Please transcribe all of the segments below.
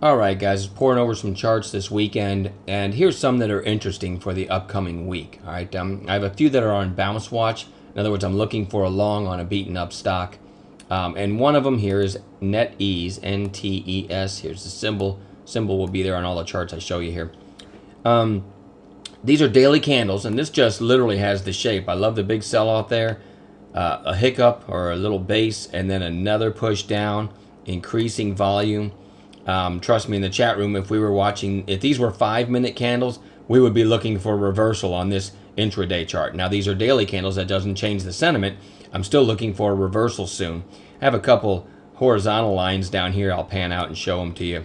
Alright guys, pouring over some charts this weekend, and here's some that are interesting for the upcoming week. Alright, I have a few that are on bounce watch. In other words, I'm looking for a long on a beaten up stock. And one of them here is NetEase, N-T-E-S. Here's the symbol. Symbol will be there on all the charts I show you here. These are daily candles, and this just literally has the shape. I love the big sell-off there. A hiccup or a little base, and then another push down, increasing volume. Trust me, in the chat room, if these were 5-minute candles, we would be looking for a reversal on this intraday chart. Now, these are daily candles. That doesn't change the sentiment. I'm still looking for a reversal soon. I have a couple horizontal lines down here. I'll pan out and show them to you.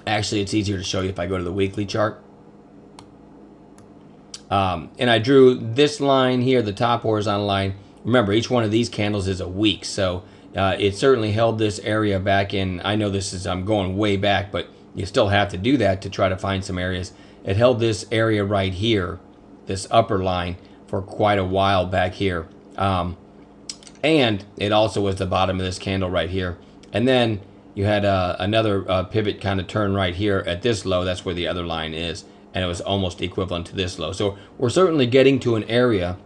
Actually, it's easier to show you if I go to the weekly chart. And I drew this line here, the top horizontal line. Remember, each one of these candles is a week, so it certainly held this area back in. I know I'm going way back, but you still have to do that to try to find some areas. It held this area right here, this upper line, for quite a while back here. And it also was the bottom of this candle right here. And then you had another pivot kind of turn right here at this low. That's where the other line is. And it was almost equivalent to this low. So we're certainly getting to an area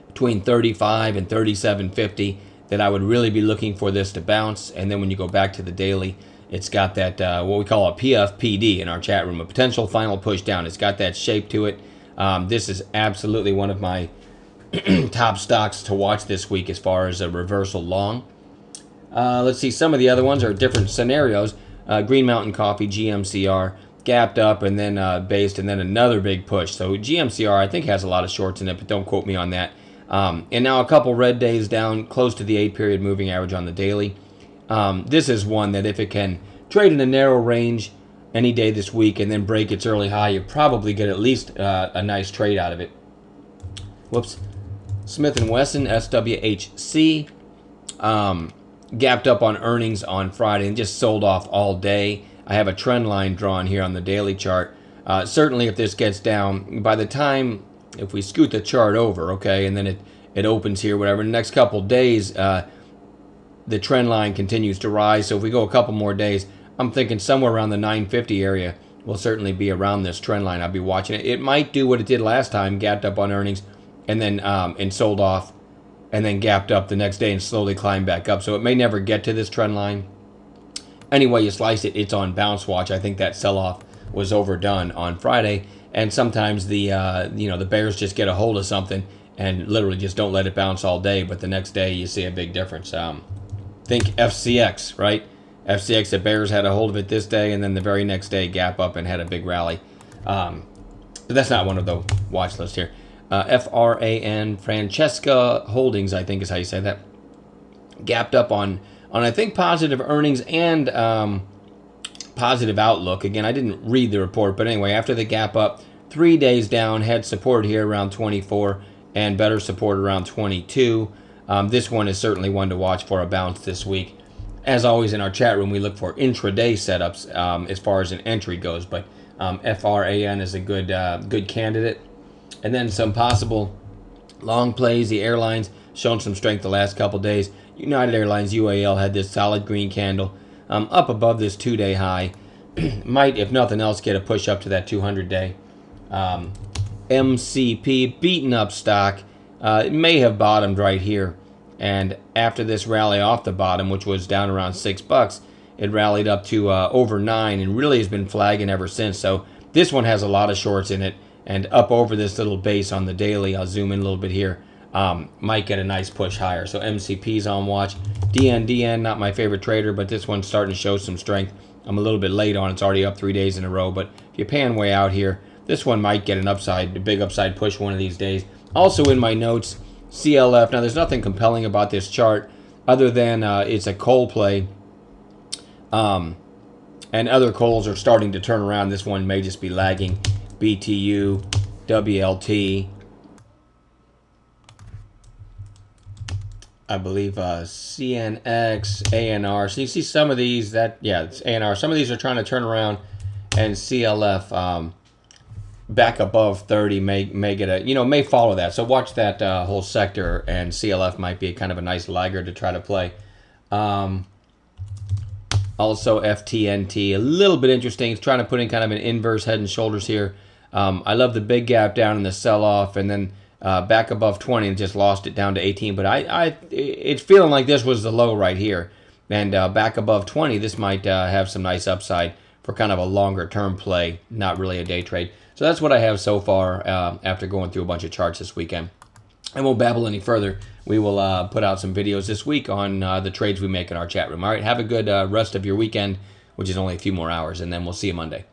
between 35 and 37.50 that I would really be looking for this to bounce. And then when you go back to the daily, it's got that what we call a PFPD in our chat room, a potential final push down. It's got that shape to it. This is absolutely one of my top stocks to watch this week as far as a reversal long. Let's see, some of the other ones are different scenarios. Green Mountain Coffee, GMCR, gapped up and then based, and then another big push. So GMCR, I think, has a lot of shorts in it, but don't quote me on that. And now a couple red days down, close to the 8-period moving average on the daily. This is one that if it can trade in a narrow range any day this week and then break its early high, you probably get at least a nice trade out of it. Whoops. Smith & Wesson, SWHC, gapped up on earnings on Friday and just sold off all day. I have a trend line drawn here on the daily chart. Certainly if this gets down, by the time, if we scoot the chart over, okay, and then it opens here, whatever, in the next couple days, the trend line continues to rise. So if we go a couple more days, I'm thinking somewhere around the 950 area will certainly be around this trend line. I'll be watching it. It might do what it did last time, gapped up on earnings, and then and sold off, and then gapped up the next day and slowly climbed back up. So it may never get to this trend line. Anyway you slice it, it's on bounce watch. I think that sell-off was overdone on Friday, and sometimes the the bears just get a hold of something and literally just don't let it bounce all day, but the next day you see a big difference. Think FCX, right? FCX, the bears had a hold of it this day, and then the very next day gap up and had a big rally. But that's not one of the watch lists here. FRAN, Francesca Holdings, I think is how you say that. Gapped up on I think positive earnings and positive outlook. Again, I didn't read the report, but anyway, after the gap up, 3 days down, had support here around 24 and better support around 22. This one is certainly one to watch for a bounce this week. As always in our chat room, we look for intraday setups as far as an entry goes, but FRAN is a good candidate. And then some possible long plays. The airlines shown some strength the last couple days. United Airlines, UAL, had this solid green candle up above this 2-day high. Might, if nothing else, get a push up to that 200-day. MCP, beaten up stock. It may have bottomed right here. And after this rally off the bottom, which was down around $6, it rallied up to over 9 and really has been flagging ever since. So this one has a lot of shorts in it. And up over this little base on the daily, I'll zoom in a little bit here, might get a nice push higher. So MCP's on watch. DN, not my favorite trader, but this one's starting to show some strength. I'm a little bit late on. It's already up 3 days in a row, but if you pan way out here, this one might get a big upside push one of these days. Also in my notes, CLF. Now, there's nothing compelling about this chart other than it's a coal play. And other coals are starting to turn around. This one may just be lagging. BTU, WLT, I believe CNX, ANR. So you see some of these it's ANR. Some of these are trying to turn around, and CLF back above 30 may get may follow that. So watch that whole sector, and CLF might be kind of a nice laggard to try to play. On Also FTNT, a little bit interesting. It's trying to put in kind of an inverse head and shoulders here. I love the big gap down in the sell-off, and then back above 20 and just lost it down to 18. But it's feeling like this was the low right here. And back above 20, this might have some nice upside for kind of a longer-term play, not really a day trade. So that's what I have so far after going through a bunch of charts this weekend. I won't babble any further. We will put out some videos this week on the trades we make in our chat room. All right, have a good rest of your weekend, which is only a few more hours, and then we'll see you Monday.